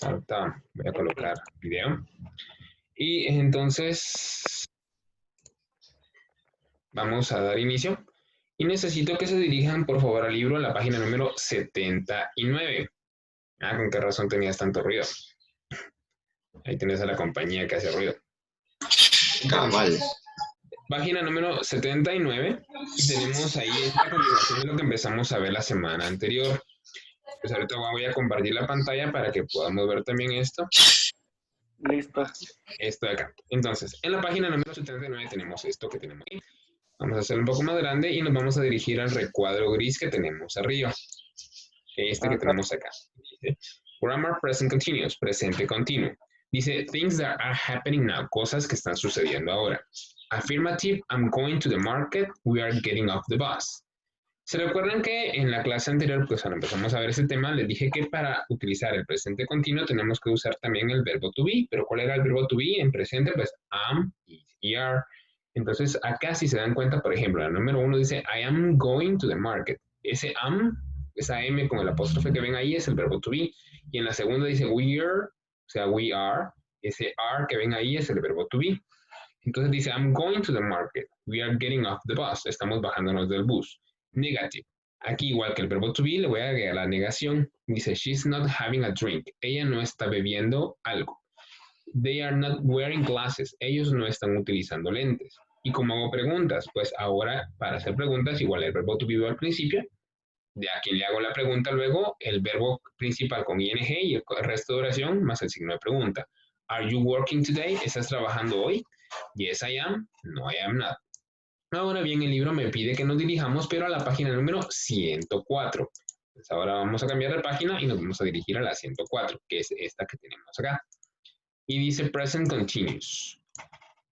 Ahorita voy a colocar video. Y entonces vamos a dar inicio. Y necesito que se dirijan, por favor, al libro, a la página número 79. Ah, ¿con qué razón tenías tanto ruido? Ahí tienes a la compañía que hace ruido. Cabal. Página número 79. Y tenemos ahí la continuación de lo que empezamos a ver la semana anterior. Pues ahorita voy a compartir la pantalla para que podamos ver también esto. Listo. Esto de acá. Entonces, en la página número 79 tenemos esto que tenemos aquí. Vamos a hacerlo un poco más grande y nos vamos a dirigir al recuadro gris que tenemos arriba. Este que tenemos acá. Dice, Grammar Present Continuous, presente continuo. Dice, things that are happening now, cosas que están sucediendo ahora. Affirmative, I'm going to the market, we are getting off the bus. ¿Se recuerdan que en la clase anterior, pues cuando empezamos a ver ese tema, les dije que para utilizar el presente continuo tenemos que usar también el verbo to be? ¿Pero cuál era el verbo to be en presente? Pues am, is, are. Entonces, acá si se dan cuenta, por ejemplo, la número 1 dice, I am going to the market. Ese am, esa M con el apóstrofe que ven ahí es el verbo to be. Y en la segunda dice we are, o sea, we are. Ese are que ven ahí es el verbo to be. Entonces dice, I'm going to the market. We are getting off the bus. Estamos bajándonos del bus. Negative. Aquí, igual que el verbo to be, le voy a agregar la negación. Dice, she's not having a drink. Ella no está bebiendo algo. They are not wearing glasses. Ellos no están utilizando lentes. ¿Y cómo hago preguntas? Pues ahora, para hacer preguntas, igual el verbo to be al principio. De a quien le hago la pregunta luego, el verbo principal con ing y el resto de oración más el signo de pregunta. Are you working today? ¿Estás trabajando hoy? Yes, I am. No, I am not. Ahora bien, el libro me pide que nos dirijamos, pero a la página número 104. Pues ahora vamos a cambiar de página y nos vamos a dirigir a la 104, que es esta que tenemos acá. Y dice present continuous.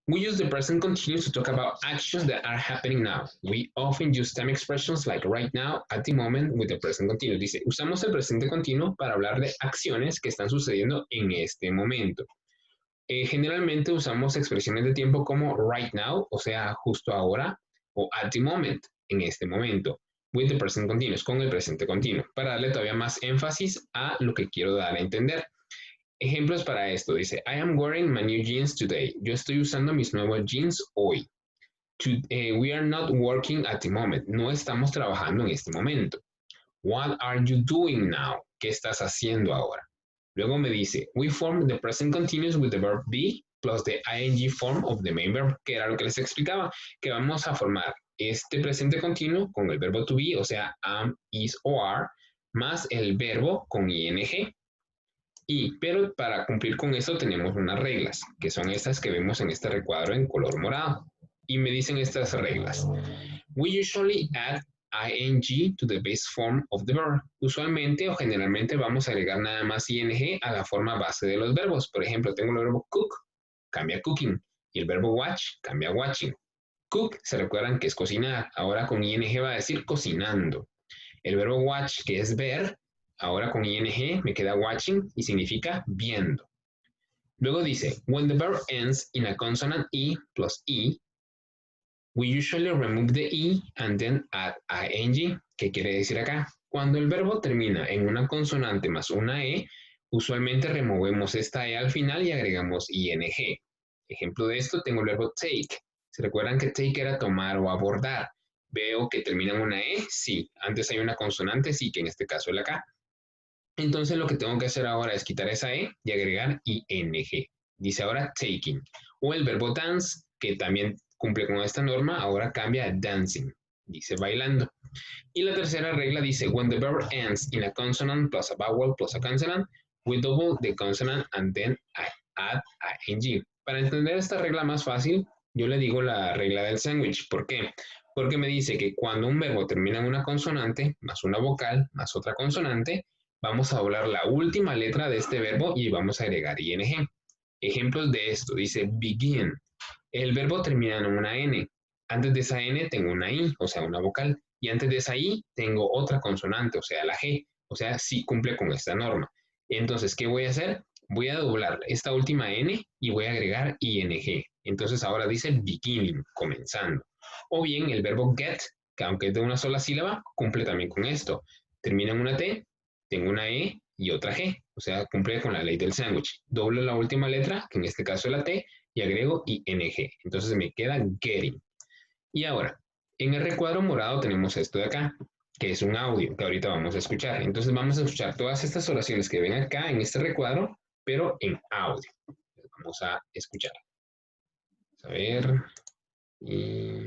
We use the present continuous to talk about actions that are happening now. We often use time expressions like right now, at the moment, with the present continuous. Dice, usamos el presente continuo para hablar de acciones que están sucediendo en este momento. Generalmente usamos expresiones de tiempo como right now, o sea, justo ahora, o at the moment, en este momento, with the present continuous, con el presente continuo, para darle todavía más énfasis a lo que quiero dar a entender. Ejemplos para esto, dice, I am wearing my new jeans today. Yo estoy usando mis nuevos jeans hoy. We are not working at the moment. No estamos trabajando en este momento. What are you doing now? ¿Qué estás haciendo ahora? Luego me dice, we form the present continuous with the verb be plus the ing form of the main verb, que era lo que les explicaba, que vamos a formar este presente continuo con el verbo to be, o sea, am, is o are, más el verbo con ing. Pero para cumplir con eso tenemos unas reglas, que son estas que vemos en este recuadro en color morado. Y me dicen estas reglas. We usually add ing to the base form of the verb. Usualmente o generalmente vamos a agregar nada más ing a la forma base de los verbos. Por ejemplo, tengo el verbo cook, cambia cooking. Y el verbo watch, cambia watching. Cook, se recuerdan que es cocinar. Ahora con ing va a decir cocinando. El verbo watch, que es ver, ahora con ing me queda watching y significa viendo. Luego dice, when the verb ends in a consonant e plus e, we usually remove the e and then add ing. ¿Qué quiere decir acá? Cuando el verbo termina en una consonante más una e, usualmente removemos esta e al final y agregamos ing. Ejemplo de esto, tengo el verbo take. ¿Se recuerdan que take era tomar o abordar? Veo que termina en una e, sí. Antes hay una consonante, sí, que en este caso es la K. Entonces lo que tengo que hacer ahora es quitar esa e y agregar ing. Dice ahora taking. O el verbo dance, que también cumple con esta norma, ahora cambia a dancing. Dice bailando. Y la tercera regla dice, when the verb ends in a consonant plus a vowel plus a consonant, we double the consonant and then add ing. Para entender esta regla más fácil, yo le digo la regla del sándwich. ¿Por qué? Porque me dice que cuando un verbo termina en una consonante, más una vocal, más otra consonante, vamos a doblar la última letra de este verbo y vamos a agregar ing. Ejemplos de esto, dice begin. El verbo termina en una n. Antes de esa n tengo una i, o sea, una vocal. Y antes de esa i tengo otra consonante, o sea, la g. O sea, sí cumple con esta norma. Entonces, ¿qué voy a hacer? Voy a doblar esta última n y voy a agregar ing. Entonces ahora dice beginning, comenzando. O bien el verbo get, que aunque es de una sola sílaba, cumple también con esto. Termina en una t, tengo una e y otra G. O sea, cumple con la ley del sándwich. Doblo la última letra, que en este caso es la T, y agrego ING. Entonces me queda getting. Y ahora, en el recuadro morado tenemos esto de acá, que es un audio que ahorita vamos a escuchar. Entonces vamos a escuchar todas estas oraciones que ven acá en este recuadro, pero en audio. Vamos a escuchar. Vamos a ver. Y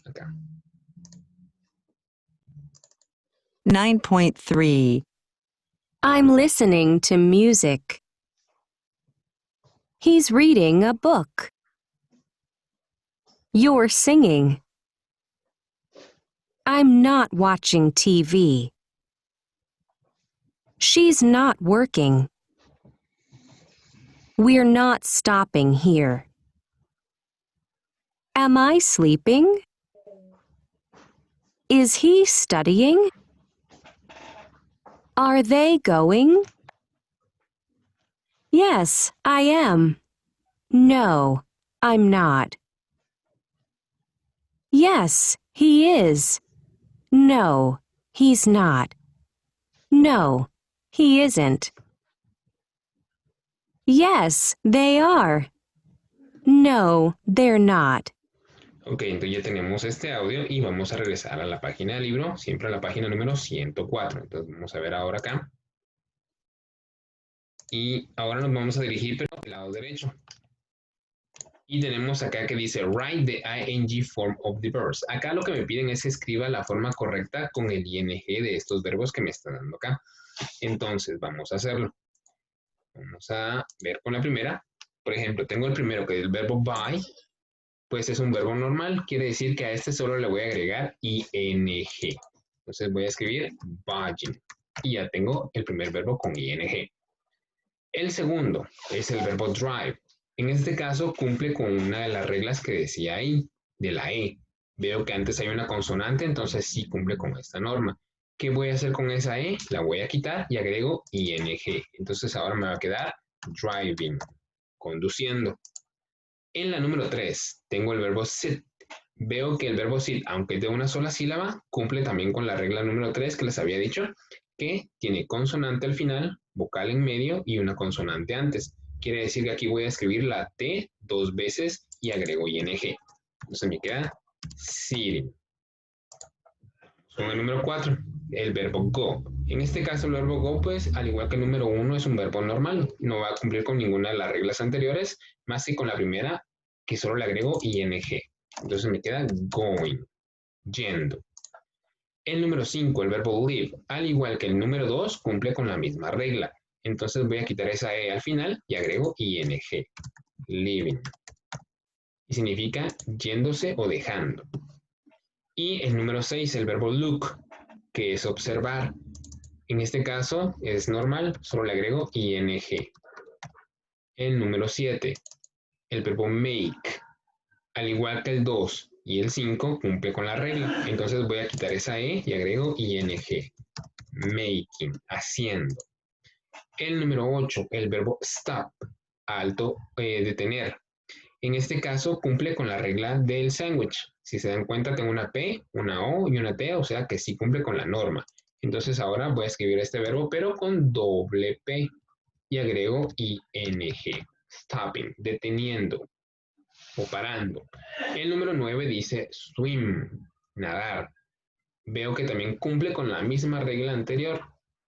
acá. 9.3. I'm listening to music. He's reading a book. You're singing. I'm not watching TV. She's not working. We're not stopping here. Am I sleeping? Is he studying? Are they going? Yes, I am. No, I'm not. Yes, he is. No, he's not. No, he isn't. Yes, they are. No, they're not. Ok, entonces ya tenemos este audio y vamos a regresar a la página del libro, siempre a la página número 104. Entonces vamos a ver ahora acá. Y ahora nos vamos a dirigir pero al lado derecho. Y tenemos acá que dice write the ing form of the verbs. Acá lo que me piden es que escriba la forma correcta con el ing de estos verbos que me están dando acá. Entonces vamos a hacerlo. Vamos a ver con la primera. Por ejemplo, tengo el primero que es el verbo buy. Pues es un verbo normal, quiere decir que a este solo le voy a agregar ing. Entonces voy a escribir buying y ya tengo el primer verbo con ing. El segundo es el verbo drive. En este caso cumple con una de las reglas que decía ahí, de la E. Veo que antes hay una consonante, entonces sí cumple con esta norma. ¿Qué voy a hacer con esa E? La voy a quitar y agrego ing. Entonces ahora me va a quedar driving, conduciendo. En la número 3 tengo el verbo sit. Veo que el verbo sit, aunque es de una sola sílaba, cumple también con la regla número 3 que les había dicho, que tiene consonante al final, vocal en medio y una consonante antes. Quiere decir que aquí voy a escribir la T 2 veces y agrego ing. Entonces me queda sitting. Con el número 4, el verbo go. En este caso el verbo go, pues, al igual que el número 1, es un verbo normal. No va a cumplir con ninguna de las reglas anteriores, más que con la primera, que solo le agrego ing. Entonces me queda going, yendo. El número 5, el verbo live, al igual que el número 2, cumple con la misma regla. Entonces voy a quitar esa E al final y agrego ing, living. Y significa yéndose o dejando. Y el número 6, el verbo look, que es observar. En este caso es normal, solo le agrego ing. El número 7, el verbo make. Al igual que el 2 y el 5, cumple con la regla. Entonces voy a quitar esa E y agrego ing. Making, haciendo. El número 8, el verbo stop, alto, detener. En este caso cumple con la regla del sándwich. Si se dan cuenta, tengo una P, una O y una T, o sea que sí cumple con la norma. Entonces ahora voy a escribir este verbo, pero con doble P. Y agrego ing. Stopping, deteniendo o parando. El número 9 dice swim, nadar. Veo que también cumple con la misma regla anterior.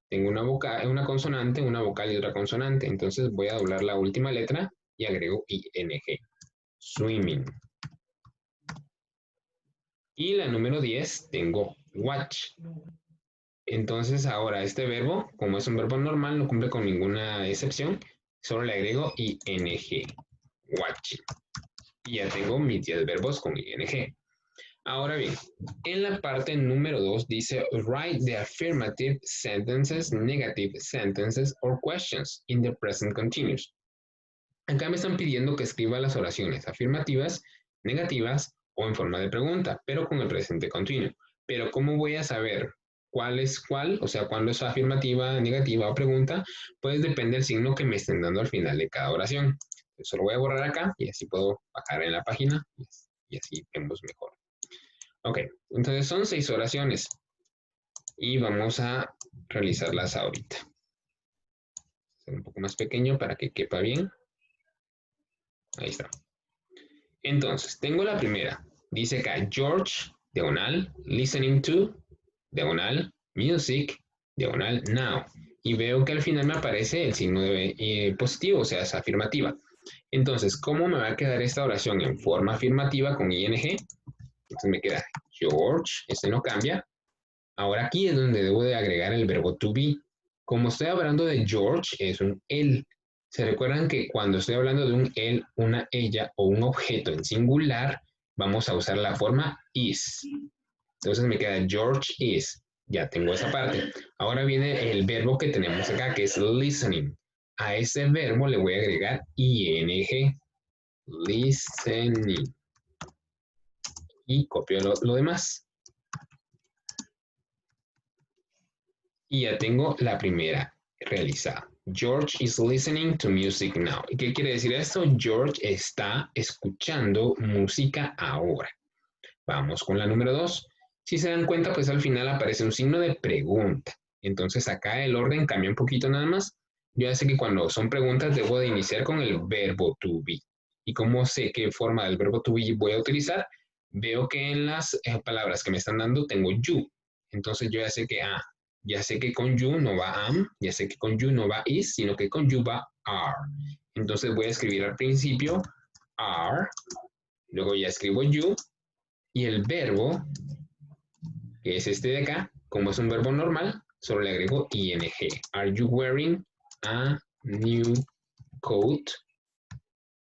Tengo una consonante, una vocal y otra consonante. Entonces voy a doblar la última letra y agrego ing. Swimming. Y la número 10 tengo watch. Entonces ahora este verbo, como es un verbo normal, no cumple con ninguna excepción. Solo le agrego ing. Watching. Y ya tengo mis 10 verbos con ing. Ahora bien, en la parte número 2 dice write the affirmative sentences, negative sentences or questions in the present continuous. Acá me están pidiendo que escriba las oraciones afirmativas, negativas o en forma de pregunta, pero con el presente continuo. Pero ¿cómo voy a saber cuál es cuál? O sea, cuándo es afirmativa, negativa o pregunta, pues depende del signo que me estén dando al final de cada oración. Eso lo voy a borrar acá y así puedo bajar en la página y así vemos mejor. Ok, entonces son 6 oraciones y vamos a realizarlas ahorita. poco más pequeño para que quepa bien. Ahí está. Entonces, tengo la primera. Dice acá, George, diagonal, listening to, diagonal, music, diagonal, now. Y veo que al final me aparece el signo de positivo, o sea, es afirmativa. Entonces, ¿cómo me va a quedar esta oración en forma afirmativa con ing? Entonces me queda George, este no cambia. Ahora aquí es donde debo de agregar el verbo to be. Como estoy hablando de George, es un él. ¿Se recuerdan que cuando estoy hablando de un él, una ella o un objeto en singular, vamos a usar la forma is? Entonces me queda George is. Ya tengo esa parte. Ahora viene el verbo que tenemos acá, que es listening. A ese verbo le voy a agregar ing. Listening. Y copio lo demás. Y ya tengo la primera realizada. George is listening to music now. ¿Y qué quiere decir esto? George está escuchando música ahora. Vamos con la número 2. Si se dan cuenta, pues al final aparece un signo de pregunta. Entonces acá el orden cambia un poquito nada más. Yo ya sé que cuando son preguntas debo de iniciar con el verbo to be. ¿Y cómo sé qué forma del verbo to be voy a utilizar? Veo que en las palabras que me están dando tengo you. Entonces yo ya sé que ya sé que con you no va am, ya sé que con you no va is, sino que con you va are. Entonces voy a escribir al principio are, luego ya escribo you, y el verbo, que es este de acá, como es un verbo normal, solo le agrego ing. Are you wearing a new coat?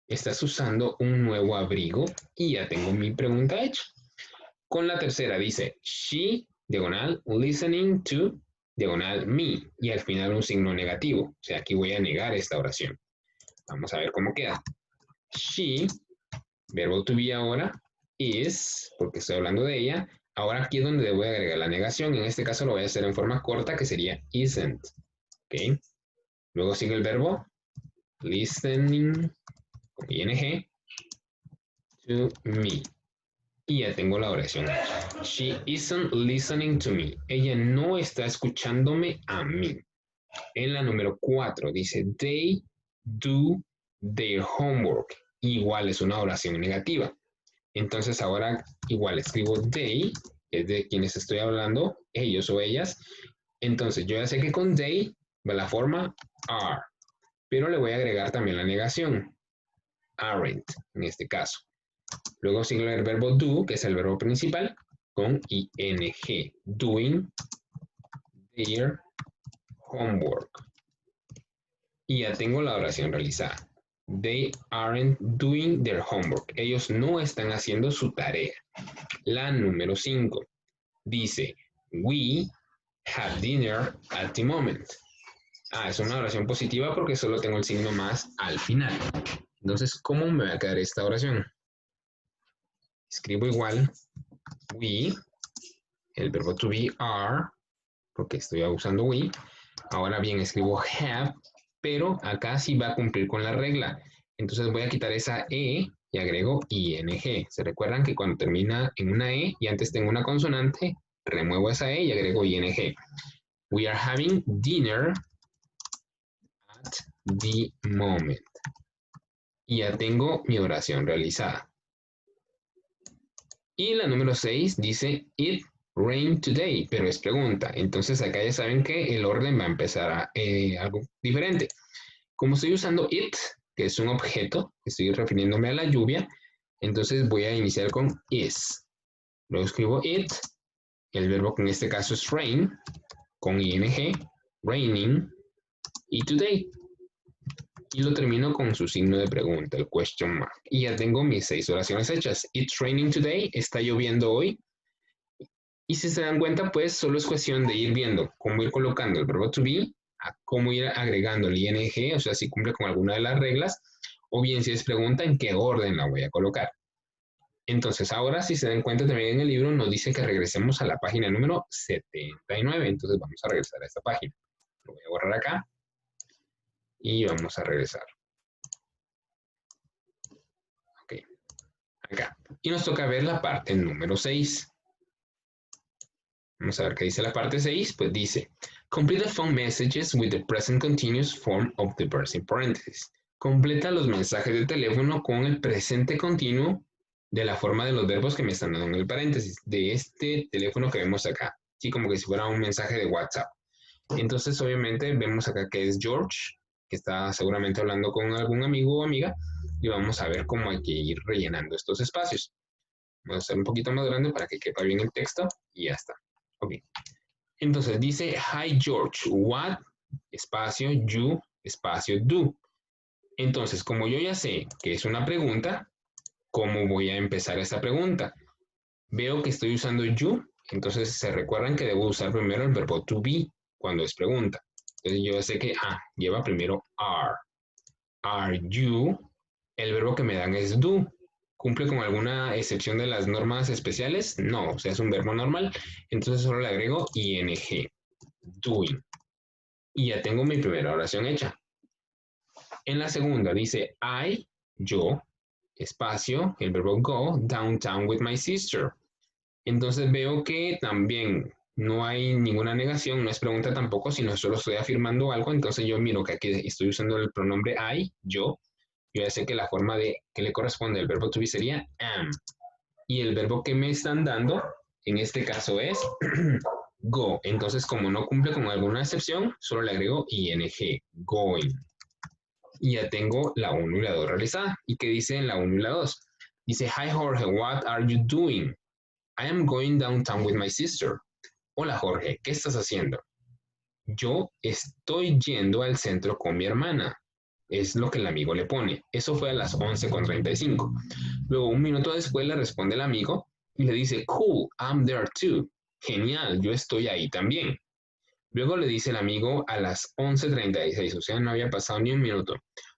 ¿Estás usando un nuevo abrigo? Y ya tengo mi pregunta hecha. Con la tercera dice, she, diagonal, listening to, diagonal, me. Y al final un signo negativo. O sea, aquí voy a negar esta oración. Vamos a ver cómo queda. She, verbo to be ahora, is, porque estoy hablando de ella. Ahora aquí es donde debo agregar la negación. En este caso lo voy a hacer en forma corta, que sería isn't. ¿Ok? Luego sigue el verbo listening, con ing, to me. Y ya tengo la oración. She isn't listening to me. Ella no está escuchándome a mí. En la número 4 dice, they do their homework. Igual es una oración negativa. Entonces ahora igual escribo they, es de quienes estoy hablando, ellos o ellas. Entonces yo ya sé que con they va la forma are, pero le voy a agregar también la negación, aren't en este caso. Luego sigue el verbo do, que es el verbo principal, con ing, doing their homework. Y ya tengo la oración realizada. They aren't doing their homework. Ellos no están haciendo su tarea. La número 5 dice, we have dinner at the moment. Es una oración positiva porque solo tengo el signo más al final. Entonces, ¿cómo me va a quedar esta oración? Escribo igual, we, el verbo to be are, porque estoy usando we. Ahora bien, escribo have, pero acá sí va a cumplir con la regla. Entonces voy a quitar esa e y agrego ing. ¿Se recuerdan que cuando termina en una e y antes tengo una consonante, remuevo esa e y agrego ing? We are having dinner at the moment. Y ya tengo mi oración realizada. Y la número 6 dice, it rained today, pero es pregunta. Entonces acá ya saben que el orden va a empezar a algo diferente. Como estoy usando it, que es un objeto, estoy refiriéndome a la lluvia, entonces voy a iniciar con is. Luego escribo it, el verbo que en este caso es rain, con ing, raining, y today. Y lo termino con su signo de pregunta, el question mark. Y ya tengo mis 6 oraciones hechas. It's raining today, está lloviendo hoy. Y si se dan cuenta, pues solo es cuestión de ir viendo cómo ir colocando el verbo to be, a cómo ir agregando el ing, o sea, si cumple con alguna de las reglas, o bien si es pregunta, en qué orden la voy a colocar. Entonces ahora, si se dan cuenta también en el libro, nos dice que regresemos a la página número 79. Entonces vamos a regresar a esta página. Lo voy a borrar acá. Y vamos a regresar. Ok, acá. Y nos toca ver la parte número 6. Vamos a ver qué dice la parte 6. Pues dice, Complete the phone messages with the present continuous form of the verb in parentheses. Completa los mensajes de teléfono con el presente continuo de la forma de los verbos que me están dando en el paréntesis, de este teléfono que vemos acá. Sí, como que si fuera un mensaje de WhatsApp. Entonces, obviamente, vemos acá que es George, que está seguramente hablando con algún amigo o amiga, y vamos a ver cómo hay que ir rellenando estos espacios. Vamos a hacer un poquito más grande para que quepa bien el texto, y ya está. Ok. Entonces dice, hi George, what, espacio, you, espacio, do. Entonces, como yo ya sé que es una pregunta, ¿cómo voy a empezar esta pregunta? Veo que estoy usando you, entonces se recuerdan que debo usar primero el verbo to be cuando es pregunta. Entonces yo sé que lleva primero are. Are you? El verbo que me dan es do. ¿Cumple con alguna excepción de las normas especiales? No, o sea, es un verbo normal. Entonces solo le agrego ing, doing. Y ya tengo mi primera oración hecha. En la segunda dice I, yo, espacio, el verbo go, downtown with my sister. Entonces veo que también no hay ninguna negación, no es pregunta tampoco, sino solo estoy afirmando algo. Entonces yo miro que aquí estoy usando el pronombre I, yo. Yo ya sé que la forma de que le corresponde al verbo to be sería am. Y el verbo que me están dando, en este caso es go. Entonces, como no cumple con alguna excepción, solo le agrego ing, going. Y ya tengo la 1 y la 2 realizada. ¿Y qué dice en la 1 y la 2? Dice, hi Jorge, what are you doing? I am going downtown with my sister. Hola Jorge, ¿qué estás haciendo? Yo estoy yendo al centro con mi hermana. Es lo que el amigo le pone. Eso fue a las 11:35. Luego, un minuto después, le responde el amigo y le dice, cool, I'm there too. Genial, yo estoy ahí también. Luego le dice el amigo a las 11:36, o sea, no había pasado ni un minuto.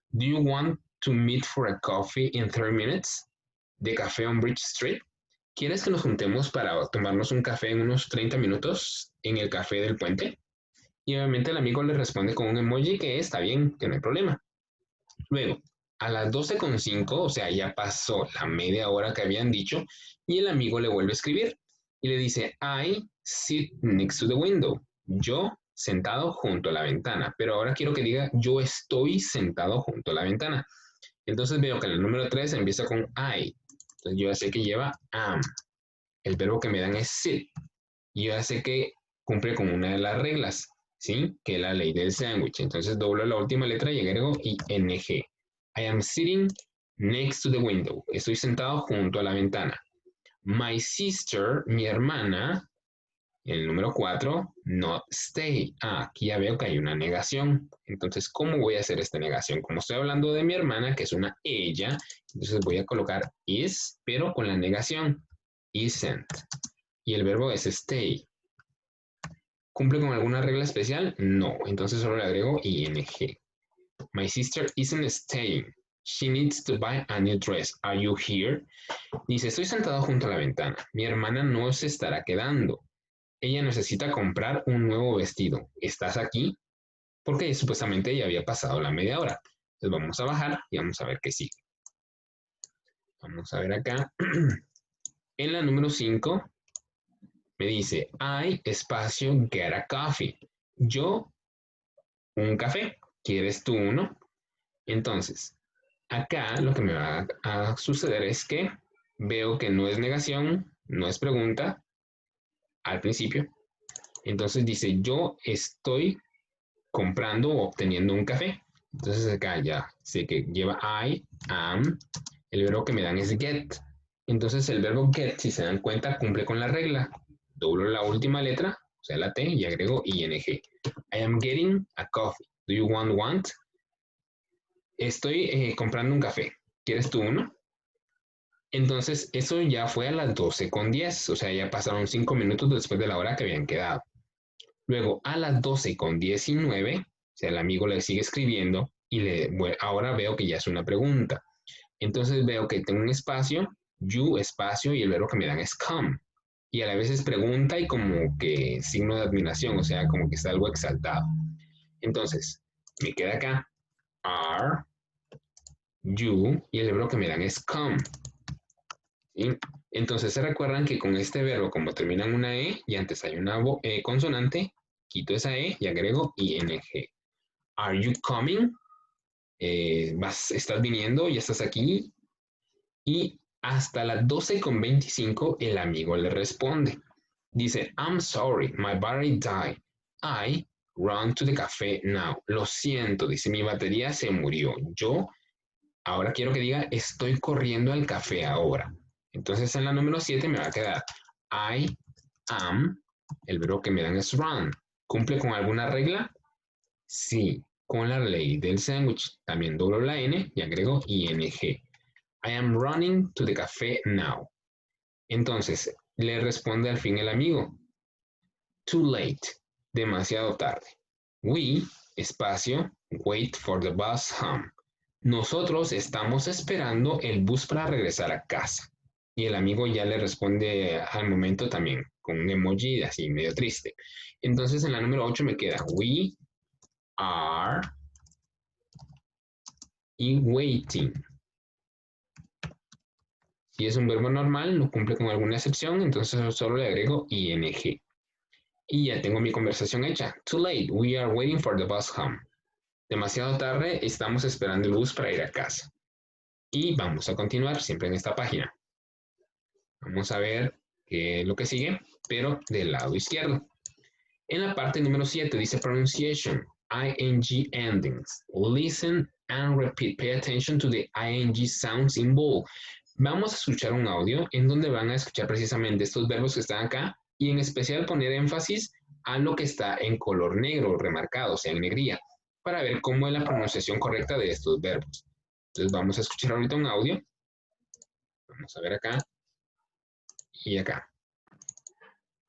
Do you want to meet for a coffee in 30 minutes? De café on Bridge Street. ¿Quieres que nos juntemos para tomarnos un café en unos 30 minutos en el café del puente? Y obviamente el amigo le responde con un emoji que está bien, que no hay problema. Luego, a las 12:05, o sea, ya pasó la media hora que habían dicho, y el amigo le vuelve a escribir y le dice, I sit next to the window. Yo sentado junto a la ventana, pero ahora quiero que diga, yo estoy sentado junto a la ventana. Entonces veo que el número 3 empieza con I. Entonces yo ya sé que lleva am. El verbo que me dan es sit. Y yo ya sé que cumple con una de las reglas, ¿sí? Que es la ley del sándwich. Entonces doblo la última letra y agrego ing. I am sitting next to the window. Estoy sentado junto a la ventana. My sister, mi hermana, el número 4, not stay. Aquí ya veo que hay una negación. Entonces, ¿cómo voy a hacer esta negación? Como estoy hablando de mi hermana, que es una ella, entonces voy a colocar is, pero con la negación. Isn't. Y el verbo es stay. ¿Cumple con alguna regla especial? No. Entonces solo le agrego ing. My sister isn't staying. She needs to buy a new dress. Are you here? Dice, estoy sentado junto a la ventana. Mi hermana no se estará quedando. Ella necesita comprar un nuevo vestido. ¿Estás aquí? Porque supuestamente ya había pasado la media hora. Entonces vamos a bajar y vamos a ver qué sigue. Vamos a ver acá. En la número 5 me dice, I, espacio, get a coffee. Yo, un café. ¿Quieres tú uno? Entonces, acá lo que me va a suceder es que veo que no es negación, no es pregunta al principio. Entonces dice, yo estoy comprando o obteniendo un café. Entonces acá ya sé que lleva I, am. El verbo que me dan es get. Entonces el verbo get, si se dan cuenta, cumple con la regla. Doblo la última letra, o sea, la T, y agrego ing. I am getting a coffee. Do you want? Estoy comprando un café. ¿Quieres tú uno? Entonces, eso ya fue a las 12:10, o sea, ya pasaron 5 minutos después de la hora que habían quedado. Luego, a las 12:19, o sea, el amigo le sigue escribiendo y ahora veo que ya es una pregunta. Entonces veo que tengo un espacio, you, espacio, y el verbo que me dan es come. Y a la vez es pregunta y como que signo de admiración, o sea, como que está algo exaltado. Entonces, me queda acá, are, you, y el verbo que me dan es come. ¿Sí? Entonces se recuerdan que con este verbo, como termina en una E y antes hay una consonante, quito esa E y agrego ing. Are you coming? Estás viniendo, ya estás aquí. Y hasta las 12:25 el amigo le responde. Dice, I'm sorry, my battery died. I run to the café now. Lo siento, dice, mi batería se murió. Yo ahora quiero que diga, estoy corriendo al café ahora. Entonces en la número 7 me va a quedar, I am, el verbo que me dan es run. ¿Cumple con alguna regla? Sí, con la ley del sándwich. También doblo la N y agrego ing. I am running to the café now. Entonces, le responde al fin el amigo. Too late. Demasiado tarde. We, espacio, wait for the bus home. Nosotros estamos esperando el bus para regresar a casa. Y el amigo ya le responde al momento también con un emoji así medio triste. Entonces en la número 8 me queda we are y waiting. Si es un verbo normal, no cumple con alguna excepción, entonces solo le agrego ing. Y ya tengo mi conversación hecha. Too late, we are waiting for the bus home. Demasiado tarde, estamos esperando el bus para ir a casa. Y vamos a continuar siempre en esta página. Vamos a ver qué es lo que sigue, pero del lado izquierdo. En la parte número 7 dice pronunciation, ing endings. Listen and repeat. Pay attention to the ing sounds in bold. Vamos a escuchar un audio en donde van a escuchar precisamente estos verbos que están acá y en especial poner énfasis a lo que está en color negro, remarcado, o sea, en negrilla, para ver cómo es la pronunciación correcta de estos verbos. Entonces vamos a escuchar ahorita un audio. Vamos a ver acá y acá.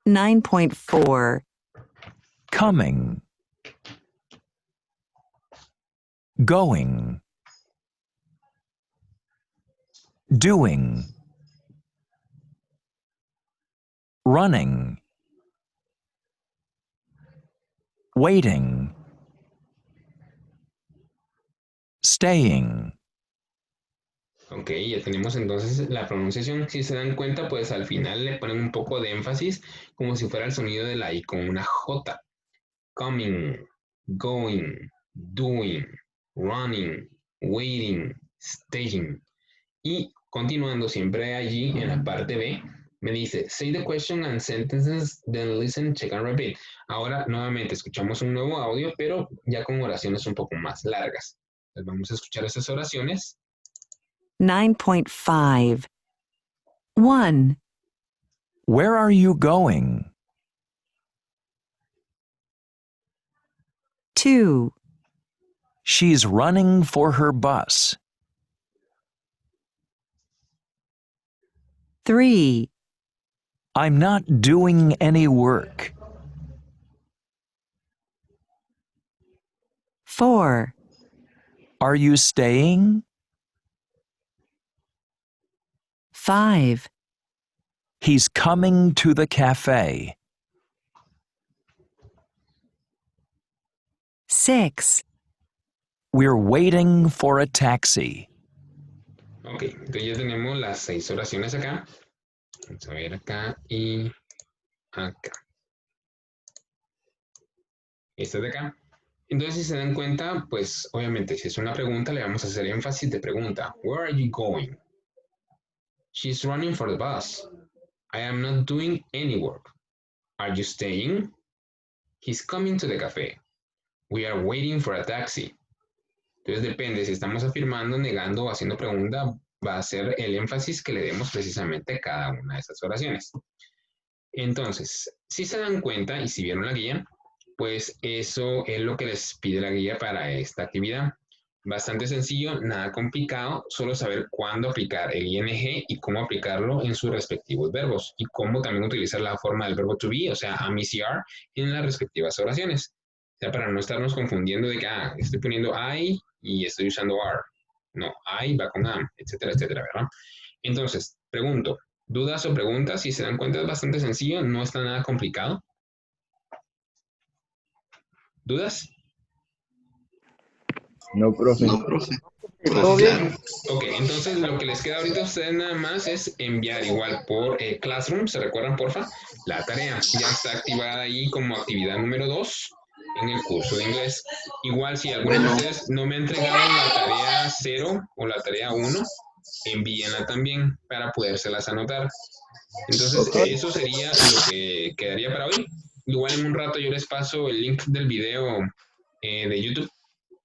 9.4 Coming. Going. Doing. Running. Waiting. Staying. Ok, ya tenemos entonces la pronunciación. Si se dan cuenta, pues al final le ponen un poco de énfasis como si fuera el sonido de la I con una J. Coming, going, doing, running, waiting, staying. Y continuando siempre allí en la parte B, me dice, say the question and sentences, then listen, check and repeat. Ahora nuevamente escuchamos un nuevo audio, pero ya con oraciones un poco más largas. Entonces vamos a escuchar esas oraciones. 9.5 1. Where are you going? 2. She's running for her bus. 3. I'm not doing any work. 4. Are you staying? 5. He's coming to the cafe. 6. We're waiting for a taxi. Ok, entonces ya tenemos las 6 oraciones acá. Vamos a ver acá y acá. Esta de acá. Entonces, si se dan cuenta, pues obviamente si es una pregunta, le vamos a hacer énfasis de pregunta. Where are you going? She's running for the bus. I am not doing any work. Are you staying? He's coming to the cafe. We are waiting for a taxi. Entonces depende, si estamos afirmando, negando o haciendo pregunta, va a ser el énfasis que le demos precisamente a cada una de estas oraciones. Entonces, si se dan cuenta y si vieron la guía, pues eso es lo que les pide la guía para esta actividad. Bastante sencillo, nada complicado, solo saber cuándo aplicar el ing y cómo aplicarlo en sus respectivos verbos y cómo también utilizar la forma del verbo to be, o sea, am, is, are, en las respectivas oraciones. O sea, para no estarnos confundiendo de que estoy poniendo I y estoy usando are. No, I va con am, etcétera, etcétera, ¿verdad? Entonces, pregunto, ¿dudas o preguntas? Si se dan cuenta es bastante sencillo, no está nada complicado. ¿Dudas? No, profe. ¿Todo bien? Ok, entonces lo que les queda ahorita a ustedes nada más es enviar igual por Classroom, ¿se recuerdan, porfa? La tarea ya está activada ahí como actividad número 2 en el curso de inglés. Igual si alguno de ustedes no me ha entregado la tarea 0 o la tarea 1, envíenla también para podérselas anotar. Entonces, eso sería lo que quedaría para hoy. Igual en un rato yo les paso el link del video de YouTube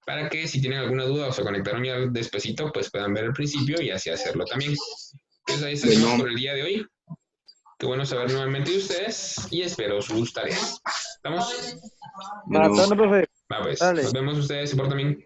para que si tienen alguna duda o se conectaron ya despacito, pues puedan ver el principio y así hacerlo también. Entonces ahí estaríamos por el día de hoy. Qué bueno saber nuevamente de ustedes y espero sus tareas. ¿Estamos? Matando, profe. Va pues, Dale. nos vemos ustedes y por también.